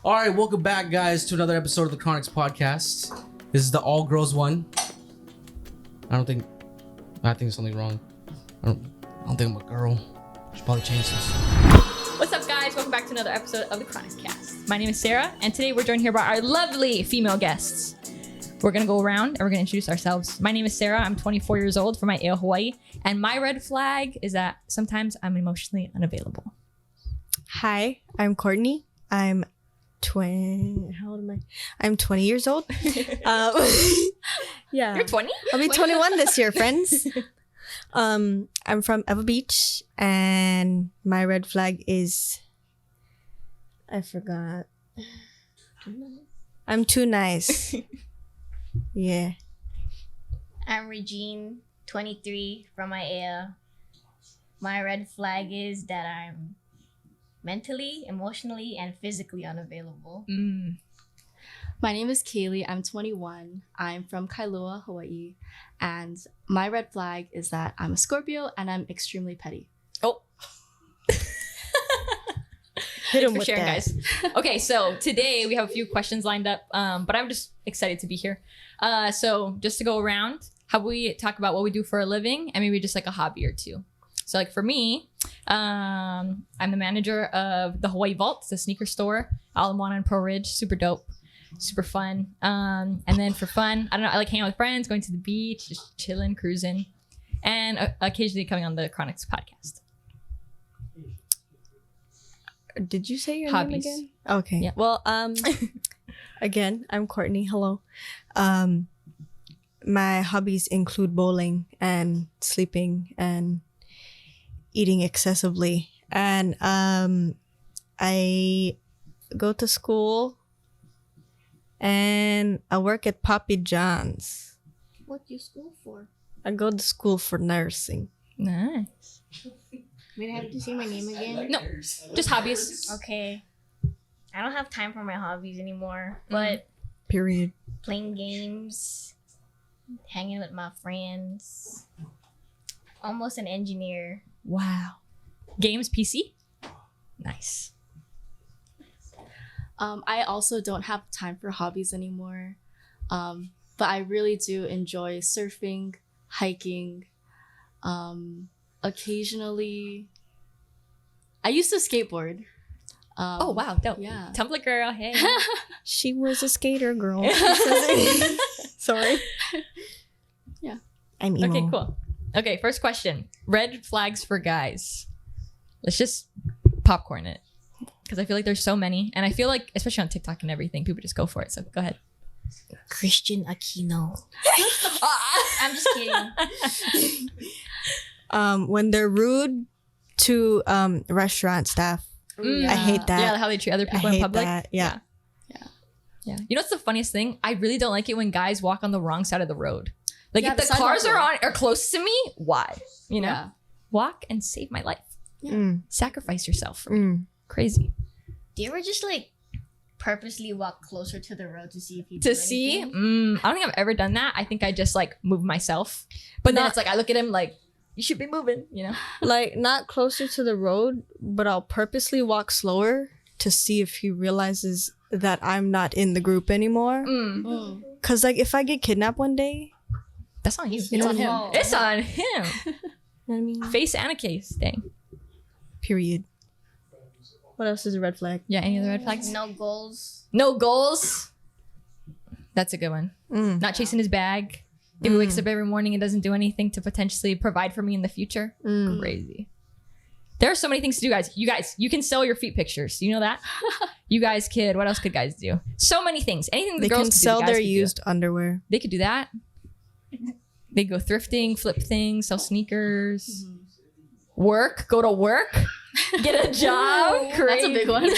All right, welcome back, guys, to another episode of the Chronics podcast. This is the all girls one. I think there's something wrong. I don't think I'm a girl. Should probably change this. What's up, guys? Welcome back to another episode of the Chronics cast. My name is Sarah, and today we're joined here by our lovely female guests. We're gonna go around and we're gonna introduce ourselves. My name is Sarah. I'm 24 years old from Aiea, Hawaii, and my red flag is that sometimes I'm emotionally unavailable. Hi, I'm Courtney. I'm 20. How old am I? I'm 20 years old. Yeah. You're 20? I'll be 21 this year, friends. I'm from Eva Beach, and my red flag is I forgot. I'm too nice. Yeah. I'm Regine, 23 from Aiea. My red flag is that I'm mentally, emotionally, and physically unavailable. My name is Kaylee. I'm 21. I'm from Kailua, Hawaii. And my red flag is that I'm a Scorpio and I'm extremely petty. Oh. Hit him For with sharing, that. guys. Okay, so today we have a few questions lined up, but I'm just excited to be here. So just to go around, how about we talk about what we do for a living and maybe just like a hobby or two. So like for me, I'm the manager of the Hawaii Vault. It's a sneaker store, Ala Moana and Pro Ridge. Super dope, super fun. And then for fun, I don't know, I like hanging out with friends, going to the beach, just chilling, cruising, and occasionally coming on the Chronics podcast. Did you say your Hobbies. name again? Okay. Yeah. Well, again, I'm Courtney. Hello. My hobbies include bowling and sleeping and eating excessively. And I go to school and I work at Papi John's. What do you school for? I go to school for nursing. Nice. Wait, I have to say my name again? No, just hobbies. Okay. I don't have time for my hobbies anymore, but Period. playing games, hanging with my friends, almost an engineer. Wow. Games PC? Nice. I also don't have time for hobbies anymore. But I really do enjoy surfing, hiking. Occasionally, I used to skateboard. Oh, wow. Dope. Yeah. Tumblr girl. Hey. She was a skater girl. Sorry. Yeah. I'm emo. Okay, cool. Okay, first question. Red flags for guys. Let's just popcorn it. Because I feel like there's so many. And I feel like, especially on TikTok and everything, people just go for it. So go ahead. Christian Aquino. I'm just kidding. When they're rude to restaurant staff. I hate that. Yeah, how they treat other I people in hate public. that. Yeah. Yeah. You know what's the funniest thing? I really don't like it when guys walk on the wrong side of the road. Like Yeah, if the the cars sidewalk are close to me, why? You know? Yeah. Walk and save my life. Mm, Sacrifice yourself for me. mm. Crazy. Do you ever just purposely walk closer to the road to see if he To see? I don't think I've ever done that. I think I just move myself. But then Not- it's like I look at him like, you should be moving, you know? Like, not closer to the road, but I'll purposely walk slower to see if he realizes that I'm not in the group anymore. Mm. Because, like, if I get kidnapped one day, That's on you. It's on him. It's on him. you know what I mean? Face and a case. Dang. Period. What else is a red flag? Yeah, any other red flags? No goals. No goals. That's a good one. Mm. Not chasing his bag. If he wakes up every morning and doesn't do anything to potentially provide for me in the future. Mm. Crazy. There are so many things to do, guys. You can sell your feet pictures. You know that? You guys could. What else could guys do? So many things. Anything the They girls can could do, sell the guys their could do. used underwear. They could do that. They go thrifting, flip things, sell sneakers, work, go to work, get a job. That's a big one.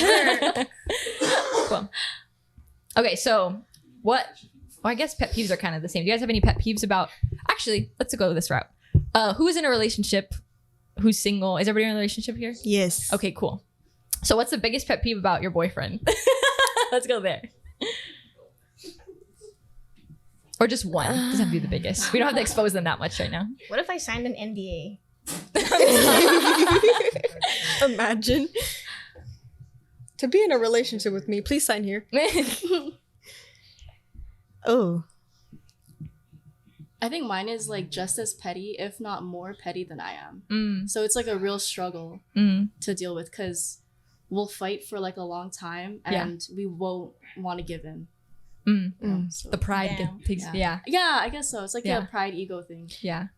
Cool. Okay, so what? Well, I guess pet peeves are kind of the same. Do you guys have any pet peeves about? Actually, let's go this route. Who is in a relationship? Who's single? Is everybody in a relationship here? Yes. Okay, cool. So what's the biggest pet peeve about your boyfriend? Let's go there. Or just one. Doesn't have to be the biggest. We don't have to expose them that much right now. What if I signed an NDA? Imagine. To be in a relationship with me, please sign here. Oh. I think mine is like just as petty, if not more petty than I am. Mm, So it's like a real struggle mm. to deal with because we'll fight for like a long time Yeah. and we won't want to give in. Mm. you know, so- The pride Damn. takes, Yeah. Yeah, I guess so. It's like Yeah. the pride ego thing. yeah.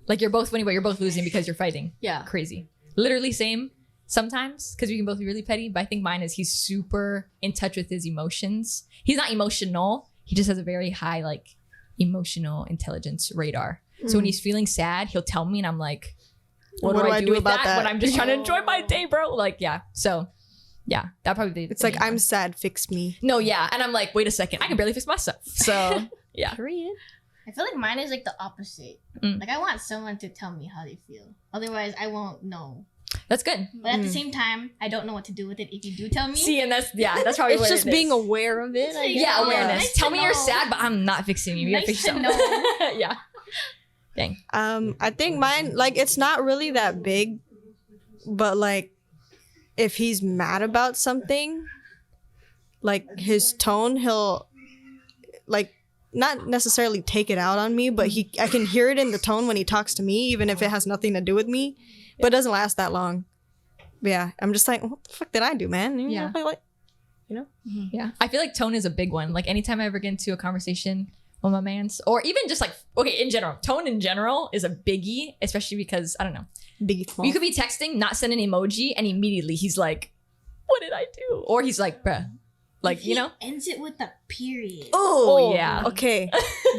Like you're both winning, but you're both losing because you're fighting. Yeah. Crazy. Literally same sometimes because we can both be really petty. But I think mine is he's super in touch with his emotions. He's not emotional. He just has a very high like emotional intelligence radar. So when he's feeling sad, he'll tell me, and I'm like, "What do I do with about that? When I'm just trying to enjoy my Oh. day, bro?" Like, yeah. So, yeah, that probably be. It's the like, main I'm one. sad, fix me. No, yeah, and I'm like, wait a second, I can barely fix myself. So, yeah. Period. I feel like mine is like the opposite. Mm. Like I want someone to tell me how they feel. Otherwise, I won't know. That's good. But at the Mm. same time, I don't know what to do with it if you do tell me. See, and that's probably It's what just it being is. aware of it. I Yeah, guess. Yeah, awareness. Nice Tell to me you're know. sad, but I'm not fixing you. You gotta Nice fix to yourself. Yeah. Dang. I think mine, like, it's not really that big, but like, if he's mad about something, like his tone, he'll like not necessarily take it out on me, but I can hear it in the tone when he talks to me, even if it has nothing to do with me. But it doesn't last that long. But yeah, I'm just like, what the fuck did I do, man? You Yeah. know, like, Yeah. I feel like tone is a big one. Like anytime I ever get into a conversation with my man's, or even just like, okay, in general, tone in general is a biggie, especially because, I don't know, big small. you could be texting, not send an emoji, and immediately he's like, what did I do? Or he's like, bruh, like, you know? ends it with a period. Oh, yeah. Okay,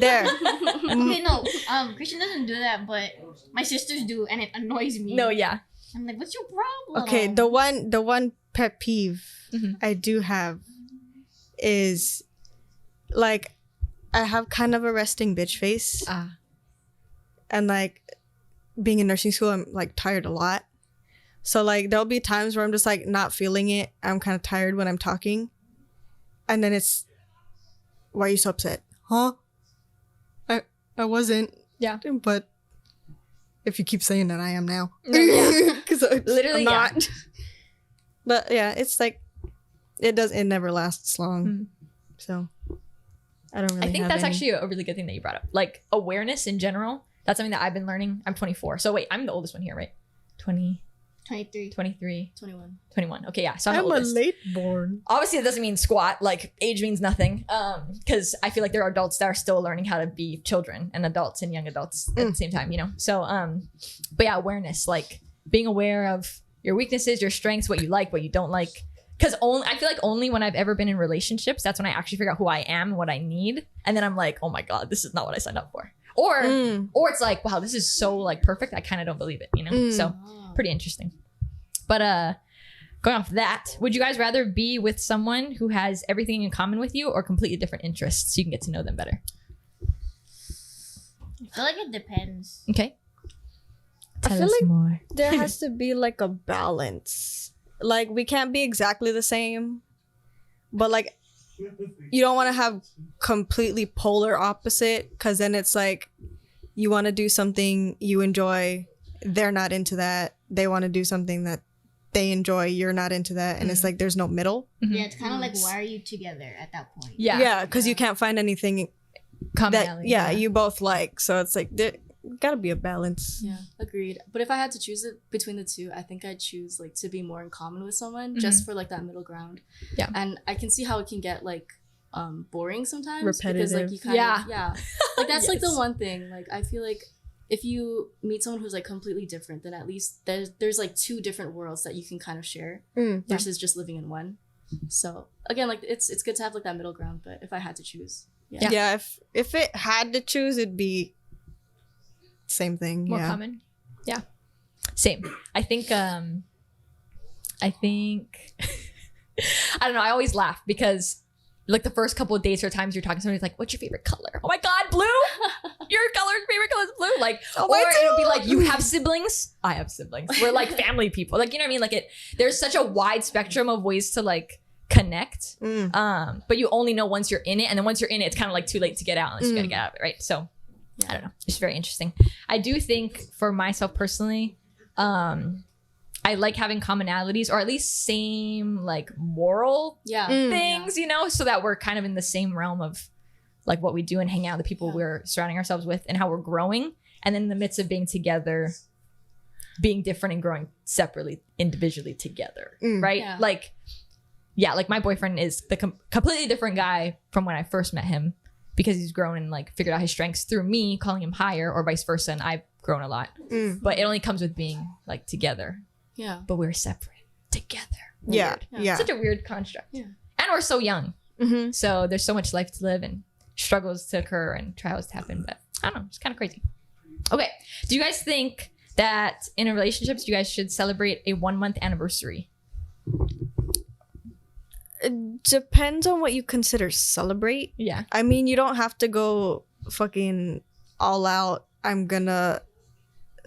there. Okay, no. Christian doesn't do that, but my sisters do, and it annoys me. No, yeah. I'm like, what's your problem? Okay, the one pet peeve Mhm. I do have is like I have kind of a resting bitch face, Ah. and like being in nursing school, I'm like tired a lot. So like there'll be times where I'm just like not feeling it. I'm kind of tired when I'm talking, and then it's, why are you so upset? Huh? I wasn't. Yeah. But if you keep saying that, I am now. No, yeah. Because Literally, I'm yeah. not. But yeah, it's like it never lasts long. Mm. So I don't really I think have that's any. actually a really good thing that you brought up. Like awareness in general. That's something that I've been learning. I'm 24. So wait, I'm the oldest one here, right? 20, 23. 23, 21. 21. Okay, yeah. So I'm I'm the a oldest. late born. Obviously, it doesn't mean squat. Like age means nothing. Because I feel like there are adults that are still learning how to be children and adults and young adults at the same time, you know? So, but yeah, awareness, like being aware of your weaknesses, your strengths, what you like, what you don't like. Because I feel like only when I've ever been in relationships, that's when I actually figure out who I am and what I need. And then I'm like, oh my God, this is not what I signed up for. Or it's like, wow, this is so like perfect. I kind of don't believe it, you know? Mm. So pretty interesting. But going off that, would you guys rather be with someone who has everything in common with you or completely different interests so you can get to know them better? I feel like it depends. Okay. I Tell feel us like more. there has to be like a balance. Like we can't be exactly the same, but like you don't want to have completely polar opposite, because then it's like you want to do something you enjoy, they're not into that. They want to do something that they enjoy, you're not into that, and it's like there's no middle. Mhm. Yeah, it's kind of like, why are you together at that point? Yeah. Yeah, because you can't find anything that Commonality, you both like. So it's like there gotta be a balance. Yeah, agreed. But if I had to choose it between the two, I think I'd choose like to be more in common with someone just for like that middle ground. Yeah. And I can see how it can get like boring sometimes because Repetitive. like you kind Yeah. of like that's like the Yes. one thing. Like I feel like if you meet someone who's like completely different, then at least there's like two different worlds that you can kind of share versus just living in one. So again, like it's good to have like that middle ground, but if I had to choose, Yeah. Yeah, if it had to choose, it'd be same thing. More yeah. common. Yeah. Same. I think I don't know, I always laugh because like the first couple of dates or times you're talking to somebody, it's like, what's your favorite color? Oh my God, blue? Your favorite color is blue. Like, or it'll be like, you have siblings? I have siblings. We're like family people. Like, you know what I mean? Like there's such a wide spectrum of ways to like connect. But you only know once you're in it. And then once you're in it, it's kind of like too late to get out unless you gotta get out of it, right? So I don't know. It's very interesting. I do think for myself personally, I like having commonalities or at least same like moral Yeah. things, you know, so that we're kind of in the same realm of like what we do and hang out, the people we're surrounding ourselves with and how we're growing. And then in the midst of being together, being different and growing separately, individually together, right? Yeah. Like my boyfriend is the completely different guy from when I first met him because he's grown and like figured out his strengths through me calling him higher or vice versa. And I've grown a lot, but it only comes with being like together. Yeah. But we're separate together. Yeah. Weird. Yeah. Such a weird construct. Yeah. And we're so young. Mm-hmm. So there's so much life to live and struggles to occur and trials to happen. But I don't know. It's kind of crazy. Okay. Do you guys think that in relationships, you guys should celebrate a 1 month anniversary? It depends on what you consider celebrate. Yeah. I mean, you don't have to go fucking all out. I'm gonna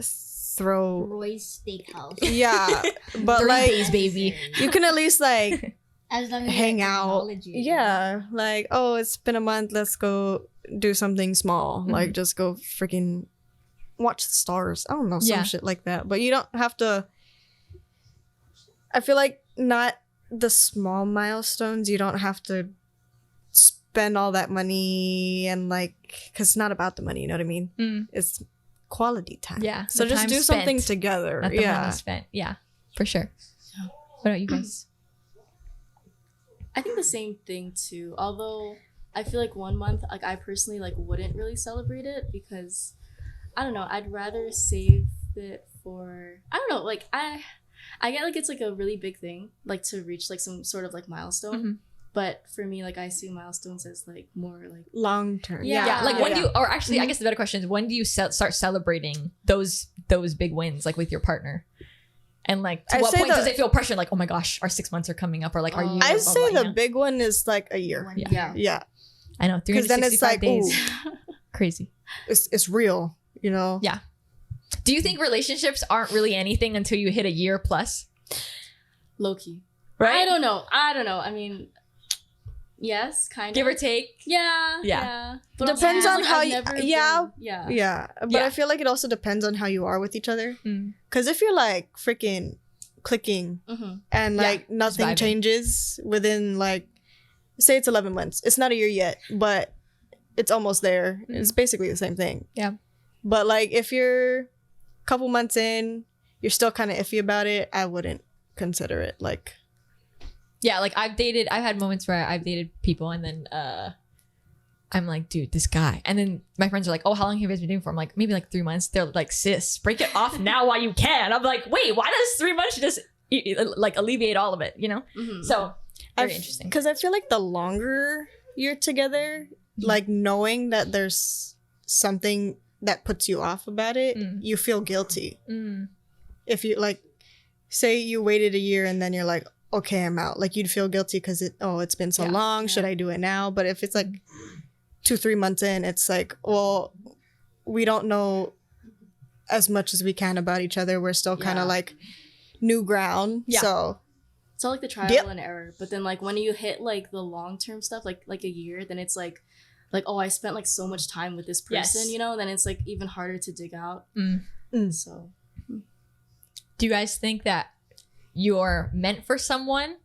throw. Roy's Steakhouse. Yeah, but 3 like days, baby. you can at least like As long as hang you out. acknowledge it. Yeah, like oh, it's been a month. Let's go do something small. Like just go freaking watch the stars. I don't know, some Yeah. shit like that. But you don't have to. I feel like not the small milestones. You don't have to spend all that money and like, because it's not about the money. You know what I mean? Mm. It's quality time. Yeah, So the just time do something spent, together. Not the Yeah. money spent. Yeah, for sure. What about you guys? I think the same thing too. Although I feel like 1 month, like I personally like wouldn't really celebrate it because I don't know. I'd rather save it for I don't know. Like I get like it's like a really big thing, like to reach like some sort of like milestone. Mhm. But for me, like I see milestones as like more like Long term. Yeah. Yeah, like when do you, or actually, Mm-hmm. I guess the better question is when do you start celebrating those big wins, like with your partner? And like, to I'd what say point the- does it feel pressure? Like, oh my gosh, our 6 months are coming up, or like, are you? I'd blah, say blah, the you know? big one is like a year. Yeah. Yeah. I know, 'Cause then it's 365 like, days, crazy. It's real, you know? Yeah. Do you think relationships aren't really anything until you hit a year plus? low key. Right? I don't know. I mean, yes, kind Give of. or take. Yeah. Yeah. But also, Depends it's on like, how I've you- never yeah. been- yeah. Yeah. But Yeah. I feel like it also depends on how you are with each other. Mm. Because if you're like freaking clicking Mm-hmm. and Yeah, like nothing vibing. changes within like, say it's 11 months. It's not a year yet, but it's almost there. It's basically the same thing. Yeah. But like if you're a couple months in, you're still kind of iffy about it, I wouldn't consider it like. Yeah, like I've had moments where I've dated people and then I'm like, dude, this guy. And then my friends are like, oh, how long have you guys been doing for? I'm like, maybe like 3 months. They're like, sis, break it off now while you can. I'm like, wait, why does 3 months just like alleviate all of it, you know? Mm-hmm. So very interesting. Because I feel like the longer you're together, like knowing that there's something that puts you off about it, you feel guilty. Mm. If you like, say you waited a year and then you're like, okay, I'm out. Like you'd feel guilty because it's been so Yeah. long. Should I do it now? But if it's like 2-3 months in, it's like, well, we don't know as much as we can about each other. We're still kind of Yeah. like new ground. Yeah. So It's all like the trial Yep. and error. But then like when you hit like the long term stuff, like a year, then it's like oh, I spent like so much time with this person, Yes. you know. Then it's like even harder to dig out. Mm. So Do you guys think that you're meant for someone?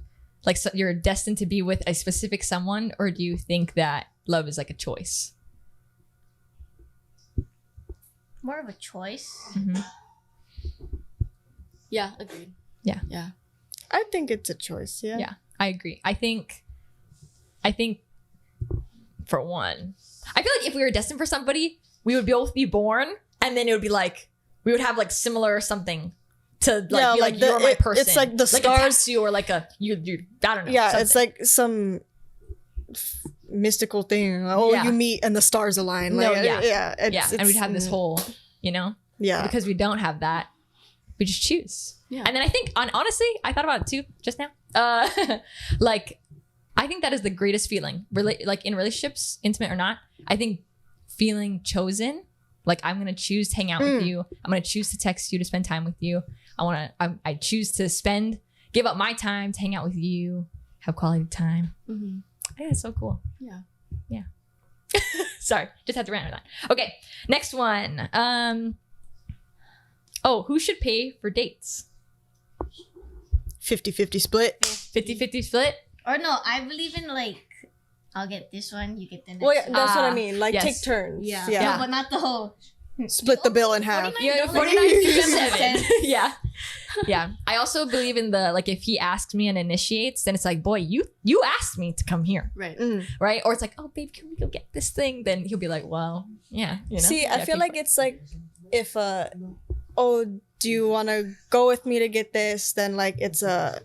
Like so you're destined to be with a specific someone? Or do you think that love is like a choice? More of a choice. Mhm. yeah, agreed. Yeah. Yeah. I think it's a choice. Yeah. Yeah, I agree. I think for one, I feel like if we were destined for somebody, we would both be born and then it would be like, we would have like similar something to like, Yeah, be like like, the- you're my it- person. it's like the a stars- tattoo or like a, you I don't know. Yeah, something. it's like some mystical thing. Oh, Yeah. you meet and the stars align. No, Like, yeah. yeah, yeah. And we'd have this whole, you know, yeah. because we don't have that, we just choose. Yeah. And then I think honestly, I thought about it too just now. Like I think that is the greatest feeling. Like in relationships, intimate or not, I think feeling chosen. Like I'm gonna choose to hang out with you. I'm gonna choose to text you to spend time with you. I choose to give up my time to hang out with you, have quality time. Mm-hmm. I think that's so cool. Yeah. Yeah. Sorry, just had to rant on that. Okay, next one. Who should pay for dates? 50-50 split. 50-50 split. Or no, I believe in like, I'll get this one, you get the next Well, yeah, one. that's what I mean. Like yes. take turns. Yeah. Yeah. No, but not the whole. Split the bill in half. 49? Yeah, No, 49-7. Yeah. Yeah. I also believe in the like if he asks me and initiates, then it's like, boy, you asked me to come here. Right. Right? Or it's like, oh babe, can we go get this thing? Then he'll be like, well, yeah. You know? See, Yeah, I feel pay like for it. it's like if oh, do you want to go with me to get this? Then like it's a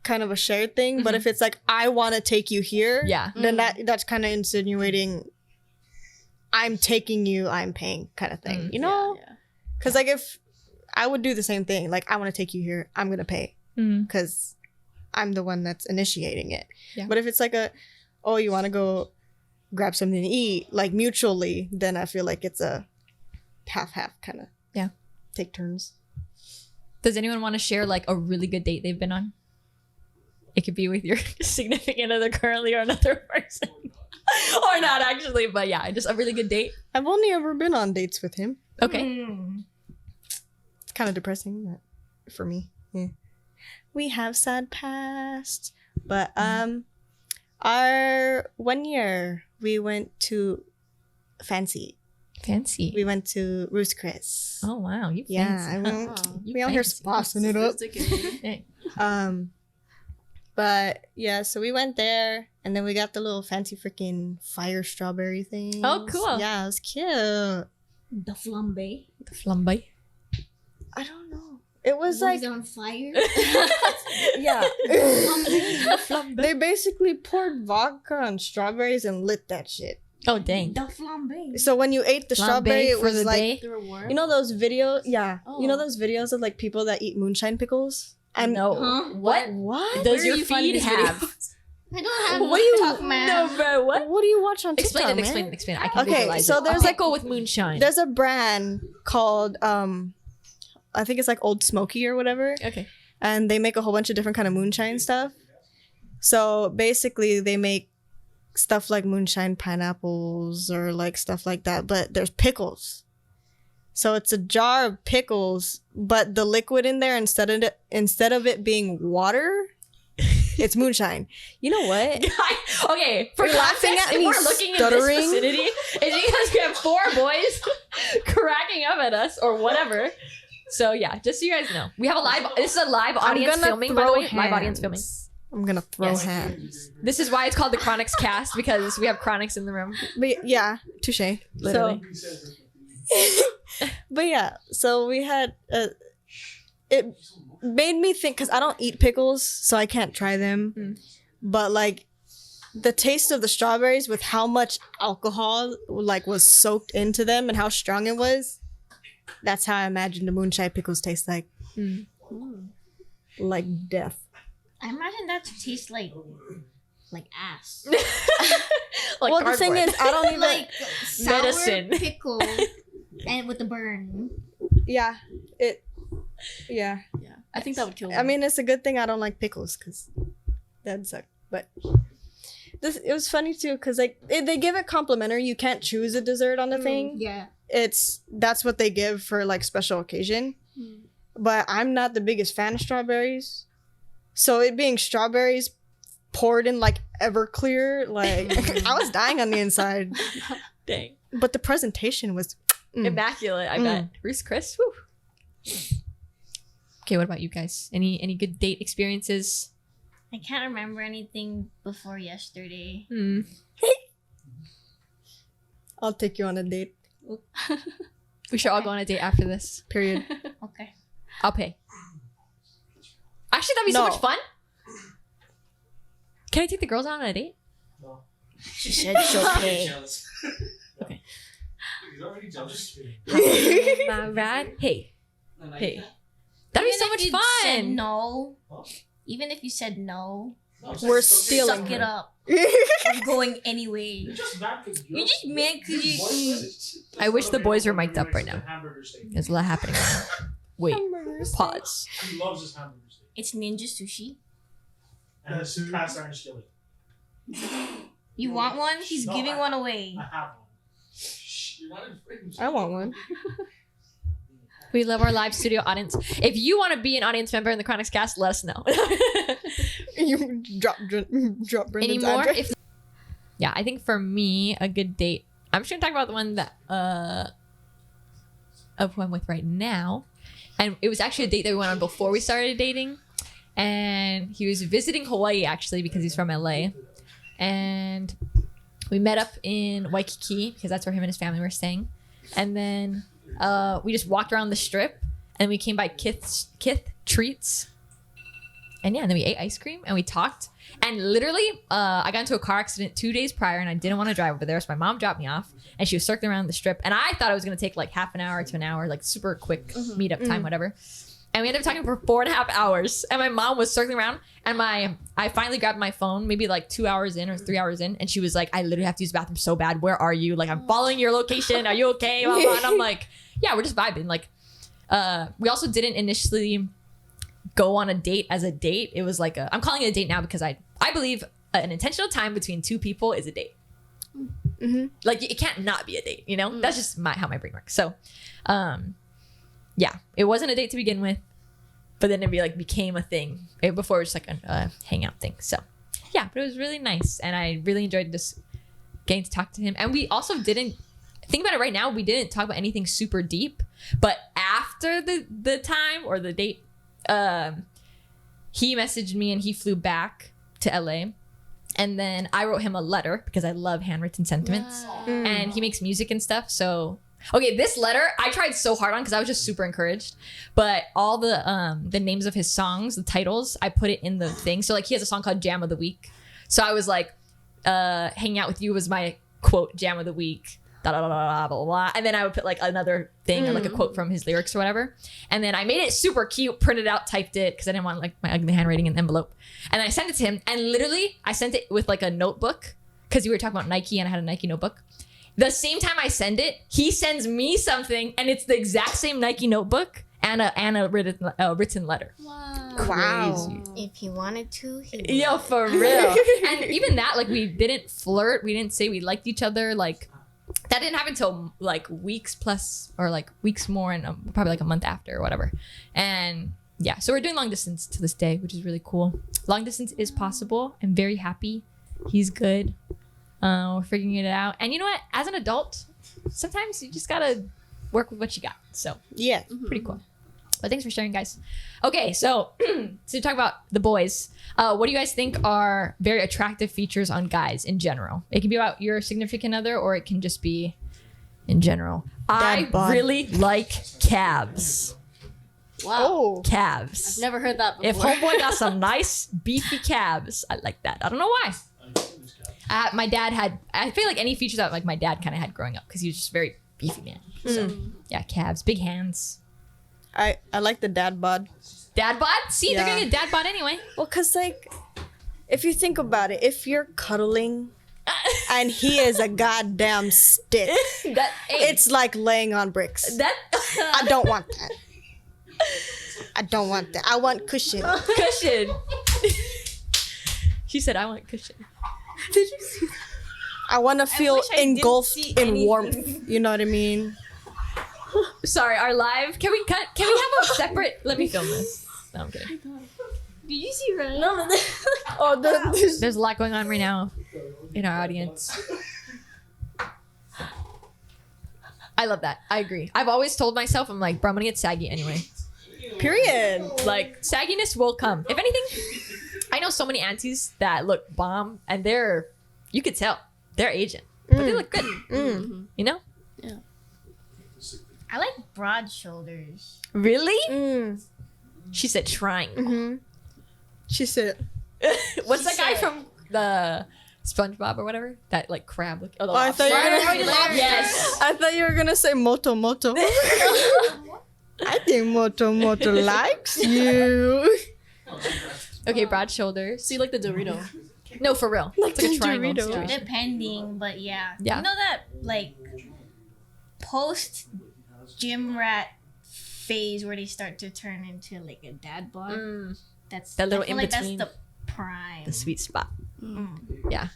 kind of a shared thing. But if it's like I want to take you here, Yeah. then that's kind of insinuating I'm taking you, I'm paying kind of thing. You know? Yeah. Because like if I would do the same thing, like I want to take you here, I'm gonna pay Mm. because I'm the one that's initiating it. Yeah. But if it's like oh, you want to go grab something to eat, like mutually, then I feel like it's a half kind of. Yeah. Take turns. Does anyone want to share like a really good date they've been on? It could be with your significant other currently or another person. Or not actually, but yeah, just a really good date. I've only ever been on dates with him. Okay. It's kind of depressing but for me. Yeah. We have sad past, but our 1 year we went to Fancy. Fancy. We went to Ruth's Chris. Oh wow, you Yeah, fancy. I went. Oh, You We out here fancy. bossing it up. Sophisticated. But yeah, so we went there and then we got the little fancy freaking fire strawberry thing. Oh, cool. Yeah, it was cute. The flambe. The flambe. I don't know. It was Was like it on fire? yeah. Flambe. They basically poured vodka on strawberries and lit that shit. Oh dang. The flambe. So when you ate the Flambe strawberry, it for was the like day? The reward. you know those videos. Yeah, you know Oh. those videos of like people that eat moonshine pickles. No. Huh? What What? does Where your are you finding feed these have? videos? I don't have What do you- TikTok, man. No, bro. What? What do you watch on Explain TikTok, it. Explain man? it. Explain it. I can Okay, visualize so it. there's a like- pickle with moonshine. There's a brand called I think it's like Old Smoky or whatever. Okay. And they make a whole bunch of different kind of moonshine stuff. So basically they make stuff like moonshine pineapples or like stuff like that, but there's pickles. So it's a jar of pickles, but the liquid in there instead of it being water, it's moonshine. You know what? Okay, for You're laughing context, at if me we're looking stuttering? in this vicinity, it's because we have 4 boys cracking up at us or whatever. So yeah, just so you guys know, we have a live. This is a live audience filming, by the way. Live audience filming. I'm gonna throw Yes. hands. This is why it's called the Chronics Cast because we have Chronics in the room. But yeah, touche. Literally. But yeah, so we had it made me think because I don't eat pickles, so I can't try them. But like the taste of the strawberries with how much alcohol like was soaked into them and how strong it was, that's how I imagine the moonshine pickles taste like. Like death. I imagine that tastes like ass. Like Well, the thing cardboard. is, I don't even. Like sour Medicine. pickle and with the burn. Yeah, it. Yeah, Yeah. I think that would kill me. I mean, it's a good thing I don't like pickles because that'd suck. But it was funny too because like they give it complimentary. You can't choose a dessert on the thing. Yeah. That's what they give for like special occasion. But I'm not the biggest fan of strawberries, so it being strawberries poured in like Everclear, like I was dying on the inside. Dang. But the presentation was Immaculate, I bet. Ruth's Chris. Woo. Okay, what about you guys? Any good date experiences? I can't remember anything before yesterday. I'll take you on a date. We should all go on a date after this. Period. Okay. I'll pay. Actually, that'd be so No. much fun. Can I take the girls out on a date? she said she'll pay. Okay. He's already jealous. Not bad. Hey. Hey. That'd be Even so if much you fun. Said no. Even if you said no, We're stealing suck her. it up. I'm going anyway. You're just mad because You're just mad because you. I wish the boys were mic'd up right now. There's a lot happening right now. Wait. Pause. He loves his hamburger steak. It's ninja sushi. And his cast iron skillet. You want one? He's No, giving one away. I have one. Shh, you're not infringed. I want one. We love our live studio audience. If you want to be an audience member in the Chronics cast, let us know. You drop Brendan's Anymore? address. Yeah, I think for me, a good date. I'm just gonna talk about the one that of who I'm with right now, and it was actually a date that we went on before we started dating, and he was visiting Hawaii actually because he's from LA, and we met up in Waikiki because that's where him and his family were staying, and then we just walked around the strip, and we came by Kith Treats, and yeah, and then we ate ice cream and we talked. And literally, I got into a car accident 2 days prior, and I didn't want to drive over there, so my mom dropped me off, and she was circling around the strip, and I thought it was gonna take like half an hour to an hour, like super quick meetup time, whatever. And we ended up talking for 4.5 hours, and my mom was circling around, and I finally grabbed my phone, maybe like 2 hours in or 3 hours in, and she was like, "I literally have to use the bathroom so bad. Where are you? Like, I'm following your location. Are you okay?" Blah, blah. And I'm like, "Yeah, we're just vibing." Like, we also didn't initially go on a date as a date. It was like I'm calling it a date now because I believe an intentional time between two people is a date. Like it can't not be a date, you know? That's just how my brain works. So yeah, it wasn't a date to begin with, but then it became a thing. Before it was just like a hangout thing. So yeah, but it was really nice, and I really enjoyed just getting to talk to him. And we also didn't think about it right now, we didn't talk about anything super deep, but after the time or the date, he messaged me and he flew back to LA, and then I wrote him a letter because I love handwritten sentiments. And he makes music and stuff. So okay, this letter I tried so hard on because I was just super encouraged, but all the names of his songs, the titles, I put it in the thing. So like he has a song called Jam of the Week, so I was like hanging out with you was my quote jam of the week, blah, blah, blah, blah, blah. And then I would put like another thing or like a quote from his lyrics or whatever. And then I made it super cute, printed it out, typed it because I didn't want like my ugly handwriting in the envelope. And I sent it to him, and literally I sent it with like a notebook because we were talking about Nike and I had a Nike notebook. The same time I send it, he sends me something, and it's the exact same Nike notebook and a written letter. Wow. If he wanted to, he would. Yo, for real. And even that, like, we didn't flirt. We didn't say we liked each other. Like, that didn't happen until like weeks plus, or like weeks more, and probably like a month after or whatever. And yeah, so we're doing long distance to this day, which is really cool. Long distance is possible. I'm very happy. He's good. We're figuring it out. And you know what? As an adult, sometimes you just gotta work with what you got. So Yeah. pretty cool. But thanks for sharing, guys. Okay, so to talk about the boys, what do you guys think are very attractive features on guys in general? It can be about your significant other, or it can just be in general. I bod. really like calves. Wow. Oh. Calves. Never heard that If before. homeboy got some nice beefy calves, I like that. I don't know why. My dad had, I feel like any features that like my dad kind of had growing up, because he was just very beefy man. So yeah, calves, big hands. I like the dad bod. Dad bod? See, they're Yeah. gonna get dad bod anyway. Well, cause like, if you think about it, if you're cuddling and he is a goddamn stick, That hey, it's like laying on bricks. that I don't want that. I don't want that. I want cushion. cushion. She said, "I want cushion." Did you see that? I want to feel wish I didn't engulfed see in anything. warmth. You know what I mean? Sorry, our live. Can we cut? Can we have a separate? Let me film this. No, I'm kidding. Did you see Ryan? Oh, the, There's a lot going on right now in our audience. I love that. I agree. I've always told myself, I'm like, bro, I'm gonna get saggy anyway. period. Like, sagginess will come. If anything, I know so many aunties that look bomb, and you could tell they're Asian, but they look good. You know? I like broad shoulders. Really? She said trying. She said, What's She that guy said- from the SpongeBob or whatever? That like crab look. Oh, the I thought you were lobster. gonna- Yes. I thought you were gonna say Moto Moto. I think Moto Moto likes you. Okay, broad shoulders. So you like the Dorito? No, for real. It's like a the triangle Dorito. situation. Depending, but yeah. Yeah. You know that like post gym rat phase where they start to turn into like a dad bod. That's That little I feel in like between. that's the prime. The sweet spot. Yeah.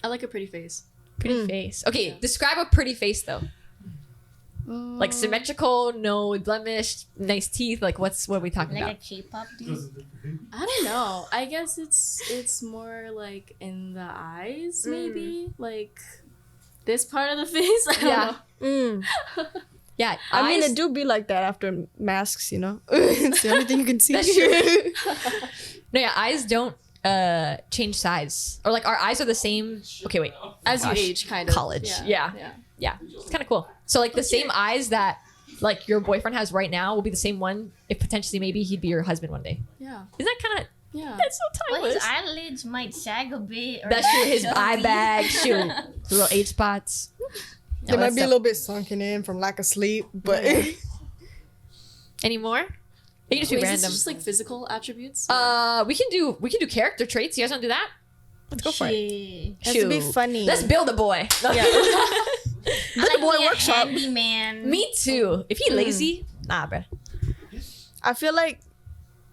I like a pretty face. Pretty face. Okay, describe a pretty face though. Like symmetrical, no blemish, nice teeth. Like what are we talking Like a about? K-pop dude. I don't know. I guess it's more like in the eyes, maybe like this part of the face. I don't Yeah. know. Yeah, I mean, eyes- it do be like that after masks, you know? It's the only thing you can see. That's true. No, yeah, eyes don't change size, or like our eyes are the same. Okay, wait, As you Gosh. age, kind of. College, yeah. Yeah. yeah, it's kind of cool. So like the same eyes that like your boyfriend has right now will be the same one if potentially maybe he'd be your husband one day. Yeah. Isn't that kind of Yeah. that's so Well, his timeless? eyelids might sag a bit. Or That's true. His chubby. eye bag, shoot, the little age spots. They No, might that's be a def- little bit sunken in from lack of sleep, but Any more? It can just be Wait, is random. this just like physical attributes? We can do character traits. You guys want to do that? Let's go for it. Shit. has to be Shoot. funny. Let's build a boy. I like boy being a workshop. handyman. Me too. If he lazy, nah, bro. I feel like,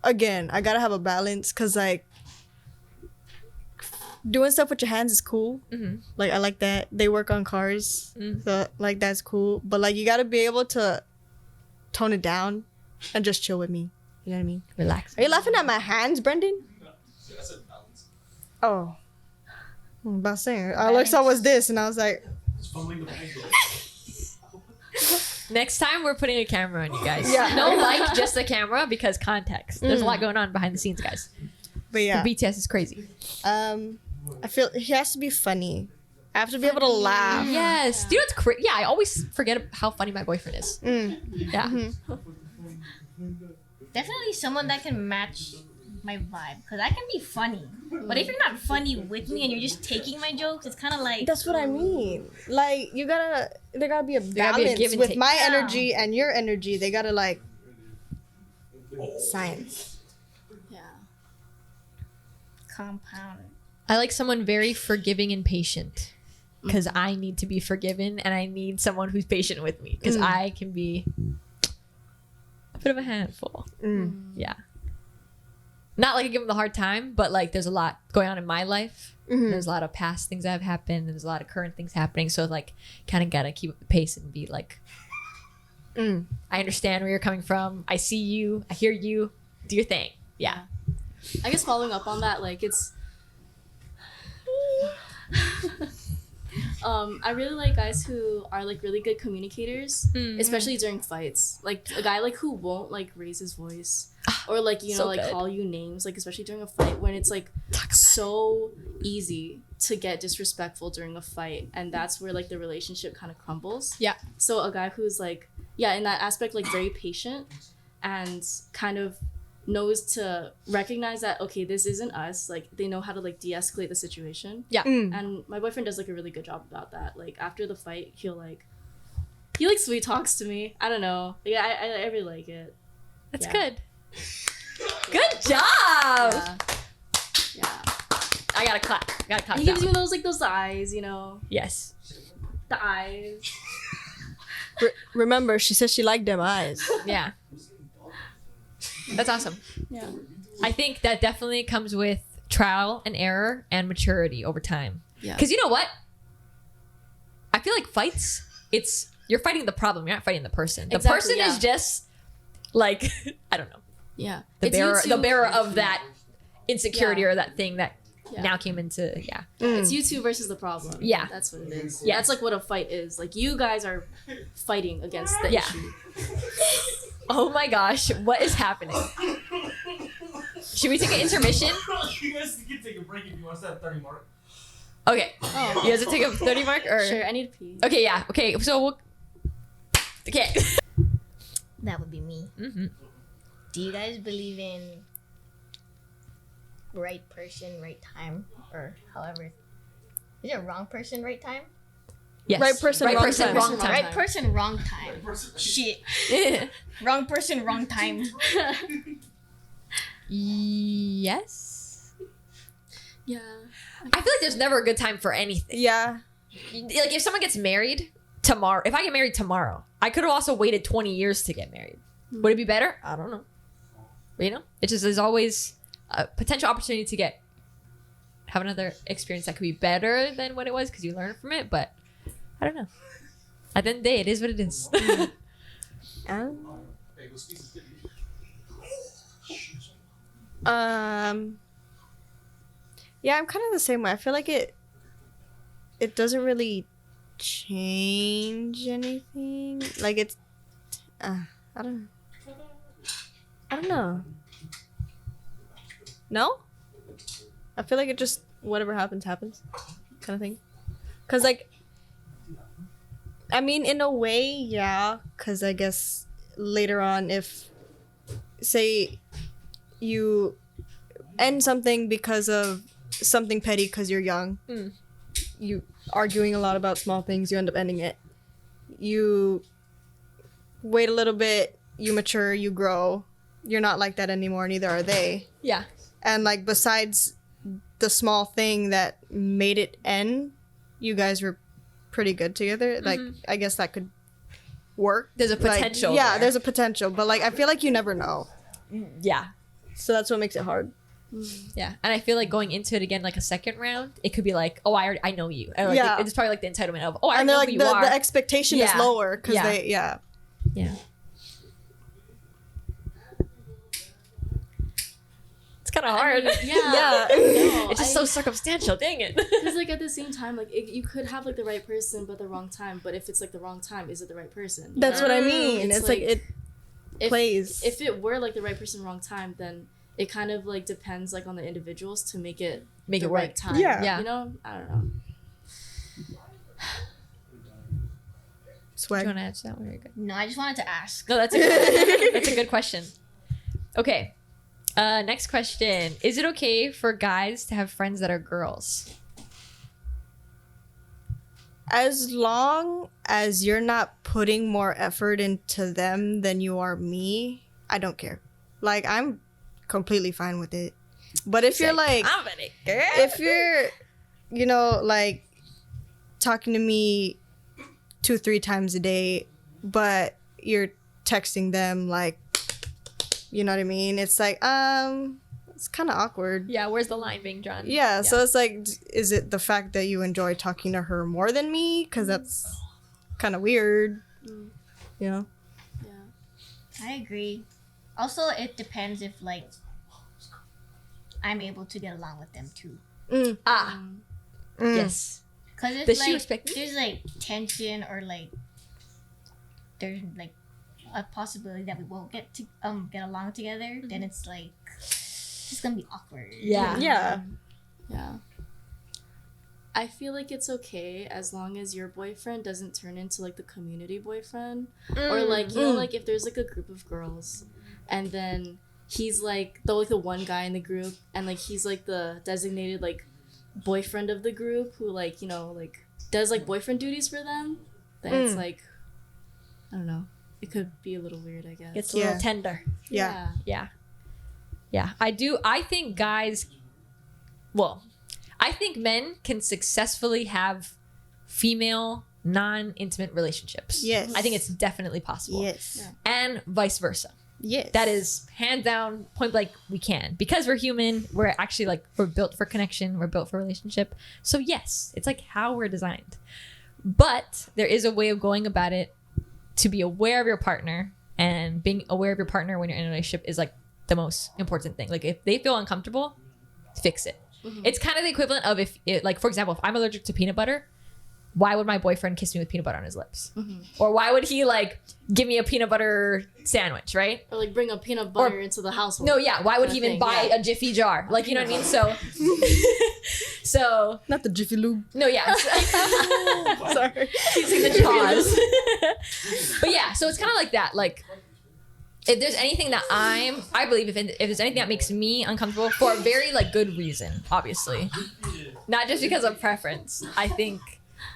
again, I gotta have a balance because, like, doing stuff with your hands is cool. Mhm. Like, I like that. They work on cars. Mm. So, like, that's cool. But, like, you gotta be able to tone it down and just chill with me. You know what I mean? Relax. Are you laughing at my hands, Brendan? Oh. I'm about saying. All I saw was this, and I was like, It's fumbling the bag. Next time we're putting a camera on you guys. Yeah. No like just the camera because context. There's a lot going on behind the scenes, guys. but yeah. The BTS is crazy. I feel he has to be funny. I have to be able to laugh. Yes. Do you know what's crazy? Yeah, I always forget how funny my boyfriend is. Mm. Yeah. Definitely someone that can match my vibe. Because I can be funny. But if you're not funny with me and you're just taking my jokes, it's kind of like... That's what I mean. Like there gotta be a gotta be a balance give and with take. my Yeah. energy and your energy. They gotta like science. Yeah. compound. I like someone very forgiving and patient because I need to be forgiven and I need someone who's patient with me because I can be a bit of a handful. Yeah. Not like I give them the hard time, but like there's a lot going on in my life. There's a lot of past things that have happened. And there's a lot of current things happening. So like kind of gotta keep up the pace and be like, I understand where you're coming from. I see you. I hear you. Do your thing. Yeah. I guess following up on that, like it's I really like guys who are like really good communicators, especially during fights. Like a guy like who won't like raise his voice or like, you know, So like good. call you names, like especially during a fight when it's like so easy to get disrespectful during a fight, and that's where like the relationship kind of crumbles. Yeah. So a guy who's like, yeah, in that aspect, like very patient and kind of knows to recognize that, okay, this isn't us. Like they know how to like de-escalate the situation. Yeah. And my boyfriend does like a really good job about that. Like after the fight, he like sweet talks to me. I don't know. Yeah, I really like it. That's Yeah. good. Good job. Yeah. Yeah. I gotta clap. He gives you those eyes, you know, Yes. the eyes. Remember, she said she liked them eyes. Yeah. That's awesome. Yeah. I think that definitely comes with trial and error and maturity over time. Yeah. Because you know what? I feel like fights, you're fighting the problem, you're not fighting the person. The Exactly, person yeah. is just like, I don't know, Yeah. the It's you bearer, two- the bearer of that insecurity Yeah. or that thing that Yeah. now came into, yeah. It's you two versus the problem. Yeah. That's what it is. Yeah. That's like what a fight is. Like you guys are fighting against the Yeah. issue. Oh my gosh, what is happening? Should we take an intermission? You guys can take a break if you want to set a 30 mark. Okay. Oh. You guys want to take a 30 mark or? Sure, I need to pee. Okay, yeah. Okay, so we'll. Okay. That would be me. Mm-hmm. Do you guys believe in right person, right time, or however? Is it wrong person, right time? Yes. Right person, wrong time. wrong time. Right person, wrong time. Shit. Wrong person, wrong time. Yes. Yeah. I feel like there's never a good time for anything. Yeah. Like if someone gets married tomorrow, if I get married tomorrow, I could have also waited 20 years to get married. Would it be better? I don't know. But, you know, it just is always a potential opportunity to have another experience that could be better than what it was because you learn from it. But I don't know. At the end of the day, it is what it is. Yeah, I'm kind of the same way. I feel like it doesn't really change anything. Like it's I don't know. No? I feel like it just whatever happens happens kind of thing. Cuz like I mean in a way, yeah, cuz I guess later on if say you end something because of something petty because you're young. You arguing a lot about small things, you end up ending it. You wait a little bit, you mature, you grow. You're not like that anymore, neither are they. Yeah. And like besides the small thing that made it end, you guys were pretty good together. Like I guess that could work. There's a Like, potential. yeah, there. there's a potential, but like I feel like you never know. Yeah. So that's what makes it hard. Yeah. And I feel like going into it again, like a second round, it could be like, oh, I know you. Or like, Yeah. It's probably like the entitlement of, oh, I And know they're who like you are. the expectation is Yeah. lower because Yeah. they Yeah. It's kind of hard. Yeah. Yeah. It's just so circumstantial. Dang it. Because like at the same time, like you could have like the right person but the wrong time. But if it's like the wrong time, is it the right person? You That's know? what I mean. It's like it if, plays. If it were like the right person, wrong time, then it kind of like depends like on the individuals to make it Make the it work. right time. Yeah. Yeah. You know, I don't know. Do swag. you want to answer that one? Or you're good? No, I just wanted to ask. No, that's a good, that's a good question. Okay. Next question. Is it okay for guys to have friends that are girls? As long as you're not putting more effort into them than you are me, I don't care. Like I'm completely fine with it. But if you're like if you're you know like talking to me 2-3 times a day but you're texting them like you know what I mean, it's like it's kind of awkward. Yeah, where's the line being drawn? Yeah, so it's like, is it the fact that you enjoy talking to her more than me? Because that's kind of weird. You know? Yeah. I agree. Also, it depends if like I'm able to get along with them too. Ah, Mm. yes. Cause if Does she like respect me? there's like tension or like there's like a possibility that we won't get along together, then it's like it's gonna be awkward. Yeah. Yeah. Yeah. I feel like it's okay as long as your boyfriend doesn't turn into like the community boyfriend. Or like, you know, like if there's like a group of girls and then he's like the one guy in the group and like he's like the designated like boyfriend of the group who like, you know, like does like boyfriend duties for them, then it's like I don't know. It could be a little weird, I guess. It's a little Yeah. tender. Yeah. Yeah. I think guys, I think men can successfully have female non-intimate relationships. Yes. I think it's definitely possible. Yes. Yeah. And vice versa. Yes. That is hands down, point blank, we can. Because we're human, we're actually like, we're built for connection, we're built for relationship. So yes, it's like how we're designed. But there is a way of going about it to be aware of your partner, and being aware of your partner when you're in a relationship is like the most important thing. Like if they feel uncomfortable, fix it. It's kind of the equivalent of if it, like, for example, if I'm allergic to peanut butter, why would my boyfriend kiss me with peanut butter on his lips? Or why would he like give me a peanut butter sandwich, right? Or like bring a peanut butter into the household. No, yeah. Why would he even Thing, buy yeah. a Jiffy jar? Like, you know what I mean? So, so Not the Jiffy Lube. no, yeah. Sorry. Using the pause. But yeah, so it's kind of like that. Like, if there's anything that I believe if there's anything that makes me uncomfortable for a very like good reason, obviously, not just because of preference. I think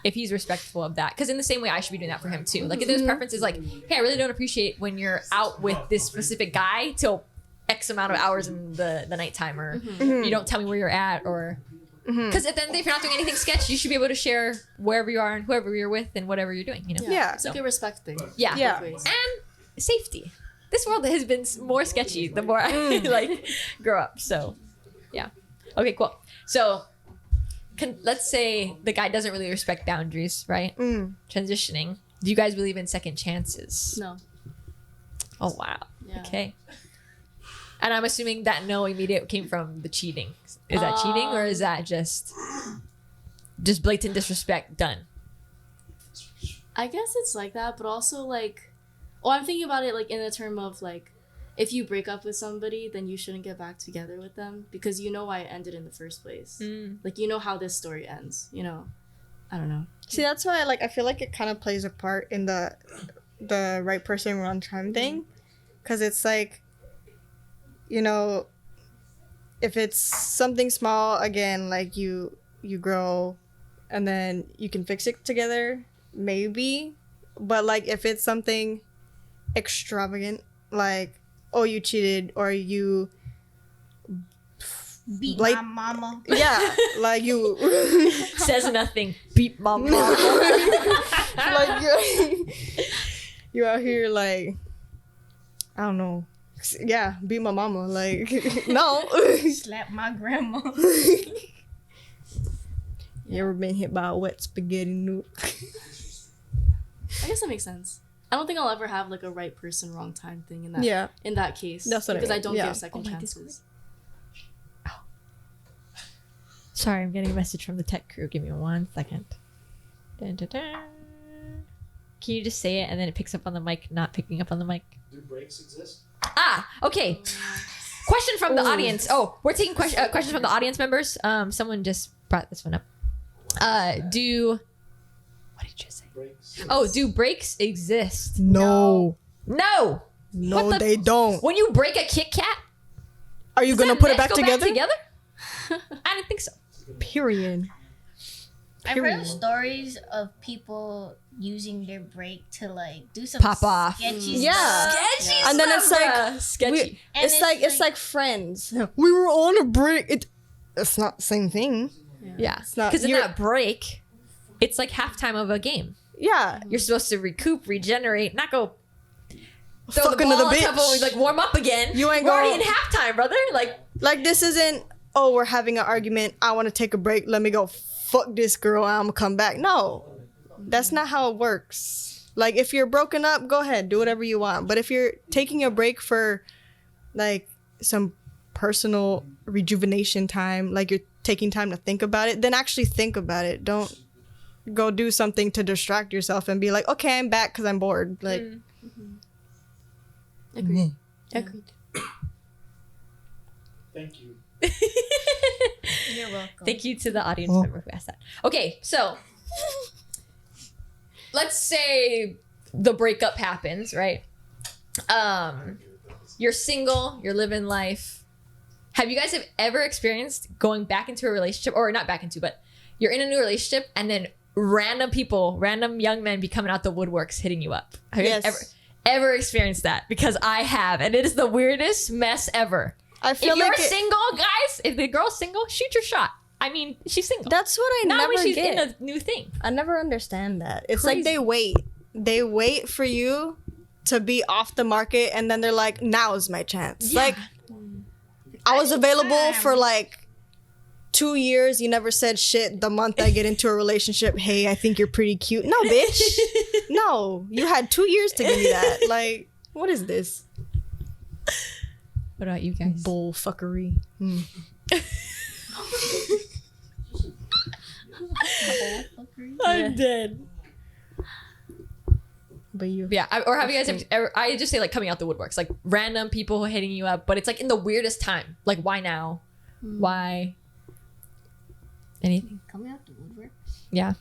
if he's respectful of that, because in the same way I should be doing that for him too. Like if there's preferences, like, hey, I really don't appreciate when you're out with this specific guy till X amount of hours in the nighttime, or you don't tell me where you're at, or because at the end of the day, if you're not doing anything sketch, you should be able to share wherever you are and whoever you're with and whatever you're doing. You know. Yeah. It's like a respect thing. Yeah. Yeah. Both ways. And safety. This world has been more sketchy the more I like grow up. So, yeah. Okay, cool. So, let's say the guy doesn't really respect boundaries, right? Transitioning. Do you guys believe in second chances? No. Oh wow. Yeah. Okay. And I'm assuming that no immediate came from the cheating. Is that cheating or is that just blatant disrespect done? I guess it's like that, but also like, I'm thinking about it like in the term of like, if you break up with somebody, then you shouldn't get back together with them because you know why it ended in the first place. Like you know how this story ends. You know, I don't know. See, that's why I feel like it kind of plays a part in the right person, wrong time thing, because it's like, you know, if it's something small, again, like you grow, and then you can fix it together, maybe, but like if it's something extravagant, like you cheated or you Beat like my mama. yeah, like you Says nothing. Beat mom. like you're out here like I don't know, yeah, beat my mama, like no. Slap my grandma. You ever been hit by a wet spaghetti noodle? I guess that makes sense. I don't think I'll ever have like a right person, wrong time thing in that. Yeah, In that case, That's what I because I mean. don't Yeah. give second Oh, my chances. Sorry, I'm getting a message from the tech crew. Give me 1 second. Dun, dun, dun. Can you just say it and then it picks up on the mic, not picking up on the mic? Do breaks exist? Okay. Question from the audience. Oh, we're taking questions from the audience members. Someone just brought this one up. What did you say? Breaks. Oh, do breaks exist? no, No. What the- they don't. When you break a Kit Kat, Are you does gonna that put it mess back go together? I didn't think so. Period. I've heard Period. of stories of people using their break to like do some Pop off. sketchy Yeah. stuff. Sketchy And then it's like, bruh. sketchy. And It's like Friends. We were on a break. It's not the same thing. Yeah. not- Because in you're- that break, it's like halftime of a game. Yeah, You're supposed to recoup, regenerate, not go throw fuck the into ball the on top bitch. of like warm up again. You ain't We're already gonna- in halftime, brother. Like Like this isn't. Oh, we're having an argument. I want to take a break. Let me go fuck this girl. I'm gonna come back. No, that's not how it works. Like if you're broken up, go ahead, do whatever you want. But if you're taking a break for like some personal rejuvenation time, like you're taking time to think about it, then actually think about it. Don't go do something to distract yourself and be like, okay, I'm back because I'm bored. Like, Agreed. agreed. Thank you. You're welcome. Thank you to the audience member who asked that. Okay, so let's say the breakup happens, right? You're single, you're living life. Have you guys have ever experienced going back into a relationship, or not back into, but you're in a new relationship and then random people, random young men be coming out the woodworks hitting you up? Have you Yes. guys ever experienced that? Because I have, and it is the weirdest mess ever. I feel If you're like single, guys, if the girl's single, shoot your shot. I mean, she's single. that's what I Not never when she's get. in a new thing. I never understand that. It's like Crazy. they wait for you to be off the market, and then they're like, now is my chance. Yeah. Like, I was available for like 2 years. You never said shit. The month I get into a relationship, hey, I think you're pretty cute. No, bitch. No, you had 2 years to give me that. Like, what is this What about you guys? bull fuckery? I'm dead. But you, Yeah, or have you guys ever, I just say like coming out the woodworks, like random people hitting you up, but it's like in the weirdest time. Like, why now? Why? Anything? Coming out the woodwork. Yeah.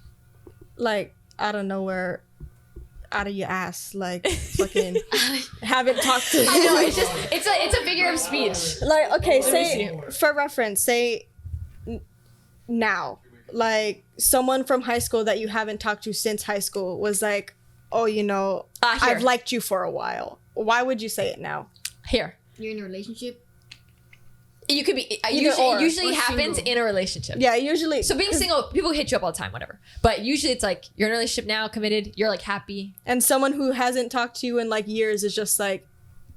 like out of nowhere, out of your ass, like fucking haven't talked to. I know, it's just, it's a figure of speech. Like, okay, me say for reference, say now, like someone from high school that you haven't talked to since high school was like, oh, you know, Here. I've liked you for a while. Why would you say it now? Here. You're in a relationship. You could be, or. usually Or happens single. in a relationship. Yeah, usually. So being single, people hit you up all the time, whatever. But usually it's like, you're in a relationship now, committed, you're like happy. And someone who hasn't talked to you in like years is just like,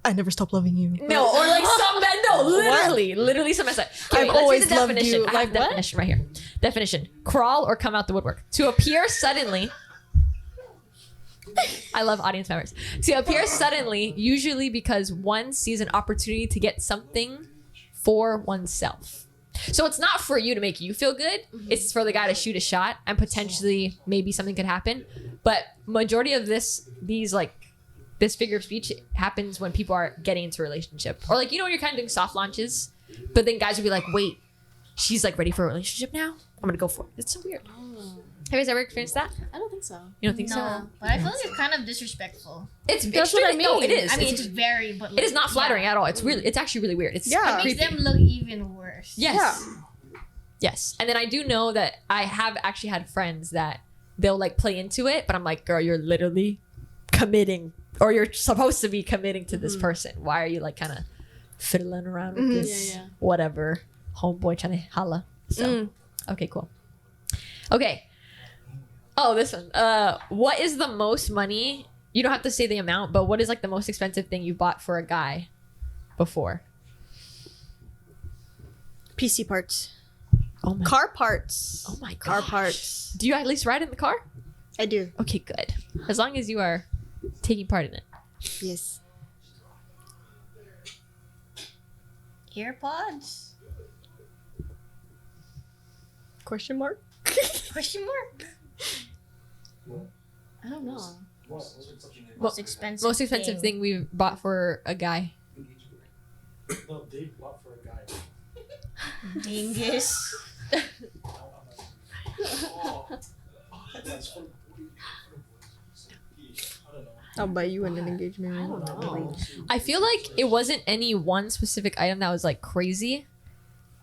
I never stopped loving you. No, or like some men, no, literally some men say, okay, I've let's always read the loved definition. you. I have Like, the what? definition right here. Definition: crawl or come out the woodwork. To appear suddenly. I love audience members. To appear suddenly, usually because one sees an opportunity to get something for oneself. So it's not for you to make you feel good. It's for the guy to shoot a shot and potentially maybe something could happen. But majority of this figure of speech happens when people are getting into a relationship. Or like, you know, when you're kind of doing soft launches, but then guys will be like, wait, she's like ready for a relationship now? I'm gonna go for it. It's so weird. Have you guys ever experienced that? I don't think so. You don't think so? No, but I feel like it's kind of disrespectful. It's That's what I extremely- No, it is. I mean, It's- it's very, but it is not flattering yeah. at all. It's actually really weird. It's Yeah. kinda It makes creepy. them look even worse. Yes. Yes. And then I do know that I have actually had friends that they'll like play into it, but I'm like, girl, you're literally committing, or you're supposed to be committing to this person. Why are you like kind of fiddling around with this Yeah, yeah. whatever homeboy trying to holla? So, okay, cool. Okay. Oh, this one. What is the most money? You don't have to say the amount, but what is like the most expensive thing you bought for a guy before? PC parts. Oh my. Car parts. Oh my Car gosh. parts. Do you at least ride in the car? I do. Okay, good. As long as you are taking part in it. Yes. AirPods? Question mark? Question mark? I don't know. Most expensive. Most expensive thing we bought for a guy. No, they bought for a guy. Dingus. That's for I don't know. I'll buy you an engagement ring. Oh. I feel like it wasn't any one specific item that was like crazy.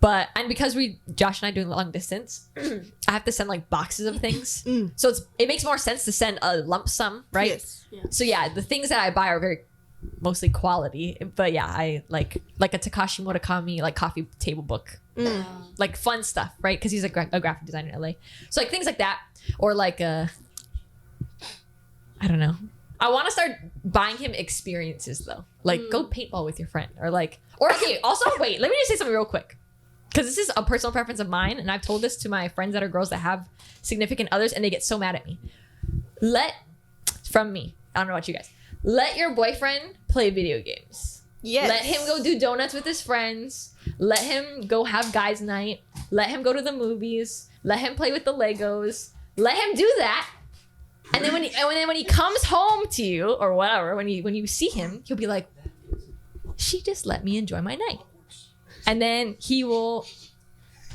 But and because Josh and I doing long distance, I have to send like boxes of things. So it makes more sense to send a lump sum, right? Yes. So yeah, the things that I buy are very mostly quality. But yeah, I like a Takashi Murakami like coffee table book. Like fun stuff, right? Because he's a graphic designer in LA. So like things like that, or like I don't know. I want to start buying him experiences though, like go paintball with your friend, or okay. Also, wait, let me just say something real quick, because this is a personal preference of mine, and I've told this to my friends that are girls that have significant others, and they get so mad at me. From me, I don't know about you guys. Let your boyfriend play video games. Yes. Let him go do donuts with his friends. Let him go have guys' night. Let him go to the movies. Let him play with the Legos. Let him do that. And then when he comes home to you or whatever, when you see him, he'll be like, "She just let me enjoy my night," and then he will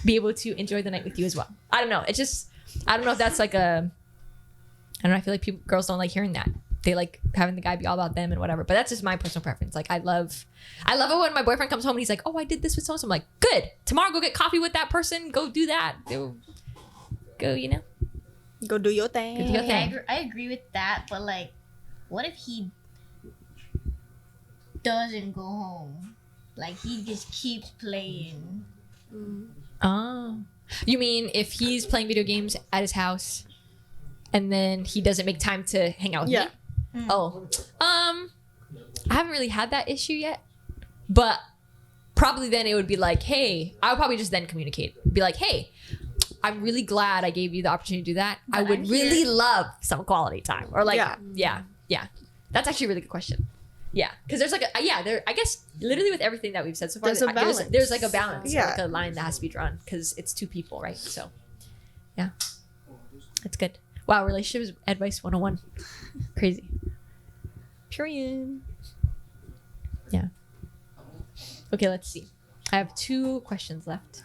be able to enjoy the night with you as well. I don't know. It's just I don't know if that's like a. I don't know. I feel like girls don't like hearing that. They like having the guy be all about them and whatever. But that's just my personal preference. Like I love it when my boyfriend comes home and he's like, "Oh, I did this with so-and-so." I'm like, "Good. Tomorrow, go get coffee with that person. Go do that. Go, you know." Go do your thing. Go do your Yeah, thing. I agree with that, but like, what if he doesn't go home? Like he just keeps playing. Oh. You mean if he's playing video games at his house and then he doesn't make time to hang out with Yeah. me? Oh. I haven't really had that issue yet. But probably then it would be like, hey, I would probably just then communicate. Be like, hey, I'm really glad I gave you the opportunity to do that. I But would I'm really here. love some quality time. Or like, Yeah. yeah. That's actually a really good question. Yeah, because there's like I guess literally with everything that we've said so far, There's a balance. there's like a balance, Yeah. like a line that has to be drawn because it's two people, right? So, yeah, that's good. Wow, relationships advice 101, crazy. Period. Yeah. Okay, let's see. I have 2 questions left.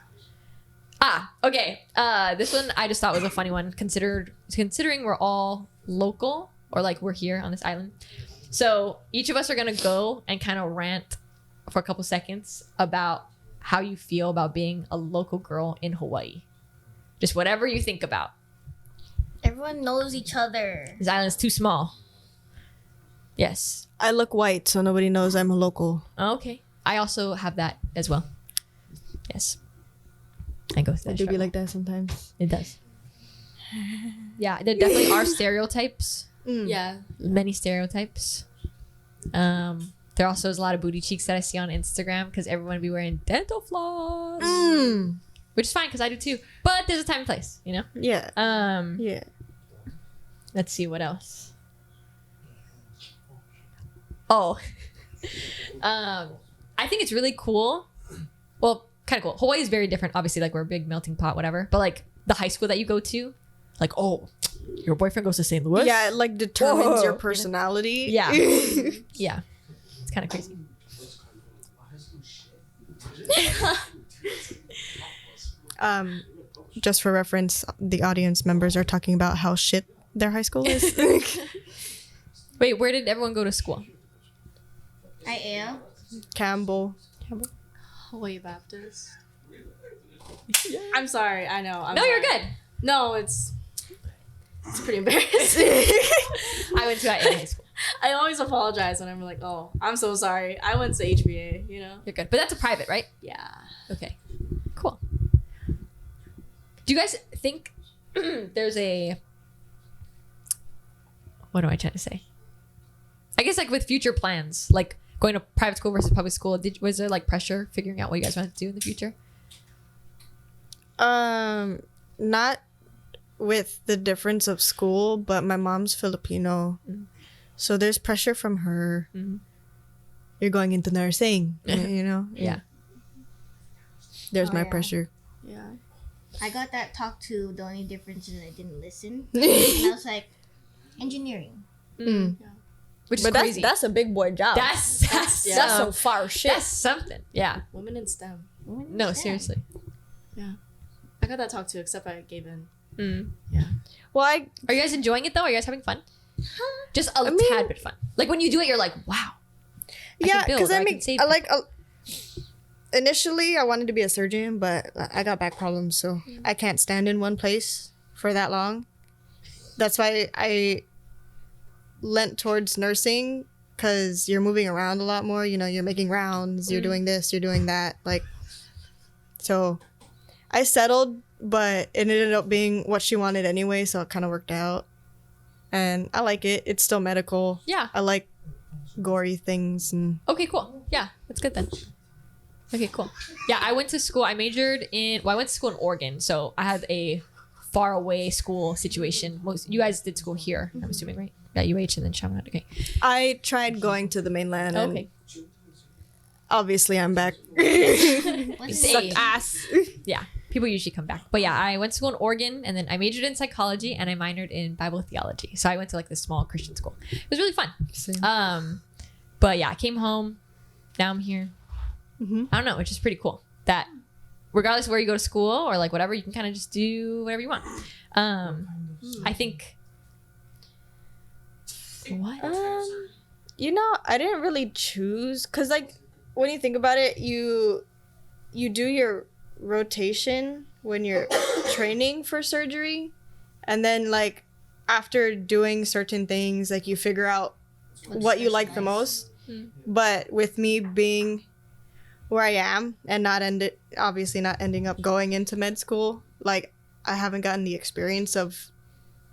Okay. This one I just thought was a funny one. Considering we're all local or like we're here on this island. So each of us are gonna go and kind of rant for a couple seconds about how you feel about being a local girl in Hawaii. Just whatever you think about. Everyone knows each other. This island's too small. Yes. I look white, so nobody knows I'm a local. Okay. I also have that as well. Yes. I go through I that do be struggle. like that sometimes. It does. Yeah, there definitely are stereotypes. Yeah. Many stereotypes. There also is a lot of booty cheeks that I see on Instagram because everyone be wearing dental floss, which is fine because I do too. But there's a time and place, you know. Yeah. Um, Yeah. let's see what else. Oh, I think it's really cool. Well, kind of cool. Hawaii is very different. Obviously, like we're a big melting pot, whatever. But like the high school that you go to, like, oh, your boyfriend goes to St. Louis. Yeah, it like determines your Whoa. personality. Yeah. Yeah. It's kind of crazy. Just for reference, the audience members are talking about how shit their high school is. Wait, where did everyone go to school? I am. Campbell. Hawaii Baptist. I'm sorry. I know. No, you're good. No, it's pretty embarrassing. I went to that in high school. I always apologize when I'm like, oh, I'm so sorry. I went to HBA, you know? You're good. But that's a private, right? Yeah. Okay. Cool. Do you guys think there's a... What am I trying to say? I guess like with future plans, like going to private school versus public school, was there like pressure figuring out what you guys wanted to do in the future? Not with the difference of school, but my mom's Filipino. So there's pressure from her. You're going into nursing, you know? Yeah. There's Oh, my yeah. pressure. Yeah. I got that talk to. The only difference is I didn't listen. And I was like, engineering. Which is But crazy. that's a big boy job. That's yeah. That's some far shit. That's something. Yeah. Women in STEM. No, seriously. I got that talk too, except I gave in. Well, Are you guys enjoying it though? Are you guys having fun? Just a mean- tad bit fun. Like when you do it, you're like, wow. yeah, build because or I I mean, can save I like. Initially, I wanted to be a surgeon, but I got back problems, so I can't stand in one place for that long. That's why I lent towards nursing, because you're moving around a lot more. You know, you're making rounds, you're doing this, you're doing that. Like, so I settled, but it ended up being what she wanted anyway, so it kind of worked out. And I like it. It's still medical. Yeah. I like gory things and Okay, cool. Yeah, that's good then. Okay, cool. Yeah, I went to school. I majored in. Well, I went to school in Oregon, so I had a far away school situation. Most you guys did school here, I'm assuming, right? At UH and then Chaminade. Okay. I tried going to the mainland. And Okay. obviously, I'm back. What's Sucked the ass. Yeah, people usually come back. But yeah, I went to school in Oregon, and then I majored in psychology, and I minored in Bible theology. So I went to like this small Christian school. It was really fun. But yeah, I came home. Now I'm here. I don't know, which is pretty cool. That regardless of where you go to school or like whatever, you can kind of just do whatever you want. I think. What? You know, I didn't really choose, because like when you think about it, you do your rotation when you're training for surgery, and then like after doing certain things, like you figure out what you like the most. But with me being where I am and obviously not ending up going into med school, like I haven't gotten the experience of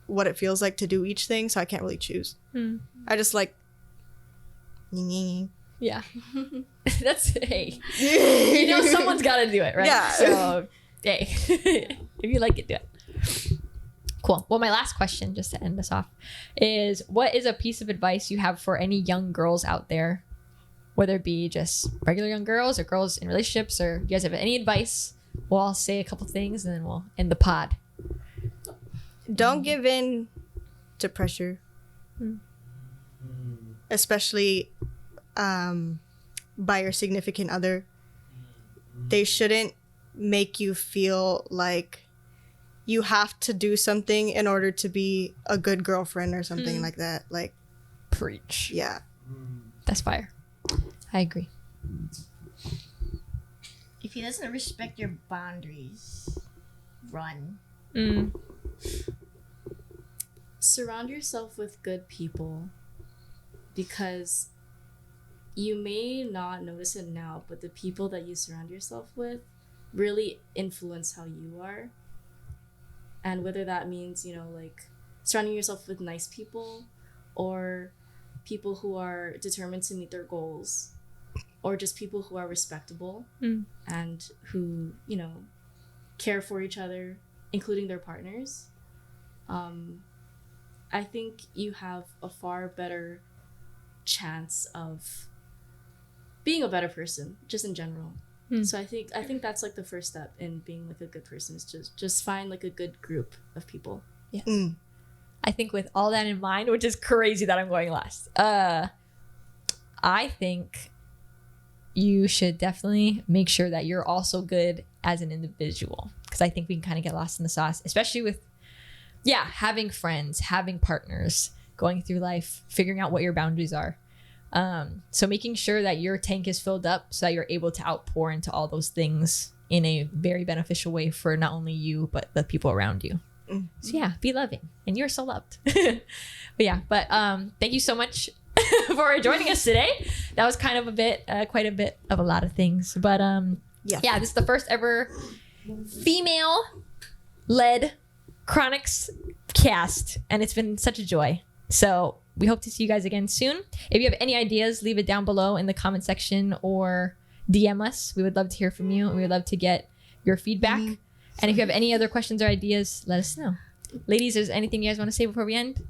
what it feels like to do each thing, so I can't really choose. I just like Yeah. That's hey. You know someone's got to do it, right? Yeah. So hey, if you like it, do it. Cool. Well, my last question, just to end us off, is what is a piece of advice you have for any young girls out there, whether it be just regular young girls or girls in relationships, or you guys have any advice? We'll all say a couple things and then we'll end the pod. Don't give in to pressure, especially by your significant other. They shouldn't make you feel like you have to do something in order to be a good girlfriend or something like that. Like, Preach. yeah. That's fire. I agree. if he doesn't respect your boundaries, run. Surround yourself with good people, because you may not notice it now, but the people that you surround yourself with really influence how you are. And whether that means, like surrounding yourself with nice people, or people who are determined to meet their goals, or just people who are respectable and who, care for each other, including their partners. I think you have a far better chance of being a better person, just in general. So I think that's like the first step in being like a good person is just find like a good group of people. Yes. I think with all that in mind, which is crazy that I'm going last, I think you should definitely make sure that you're also good as an individual, because I think we can kind of get lost in the sauce, especially with having friends, having partners, going through life, figuring out what your boundaries are. So making sure that your tank is filled up so that you're able to outpour into all those things in a very beneficial way for not only you but the people around you. So yeah, be loving, and you're so loved. but thank you so much for joining us today. That was kind of quite a bit of a lot of things, but this is the first ever female led Chronix cast, and it's been such a joy. So we hope to see you guys again soon. If you have any ideas, leave it down below in the comment section or DM us. We would love to hear from you, and we would love to get your feedback. And if you have any other questions or ideas, let us know. Ladies, is there anything you guys want to say before we end?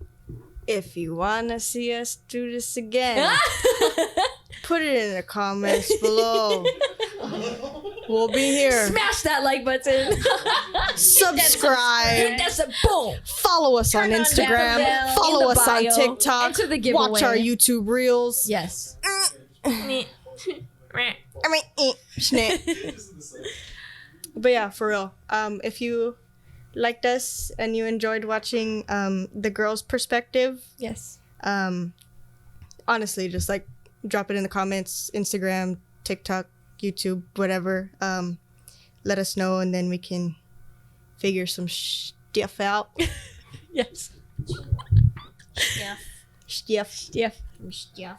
If you want to see us do this again, put it in the comments below. We'll be here. Smash that like button. Subscribe. That's a boom. Follow us on Turn on Instagram. that bell Follow in the us on bio. TikTok. Enter the giveaway. Watch our YouTube reels. Yes. Snap. But yeah, for real. If you liked us and you enjoyed watching the girls' perspective, Yes. honestly, just like drop it in the comments, Instagram, TikTok, YouTube, whatever. Let us know, and then we can figure some stuff out. Yes. Stuff. Yeah.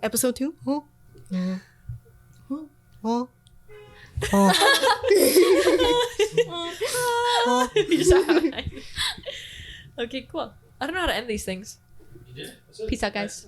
Episode 2? Huh? Huh? Okay, cool. I don't know how to end these things. You did? That's it. Peace out, guys.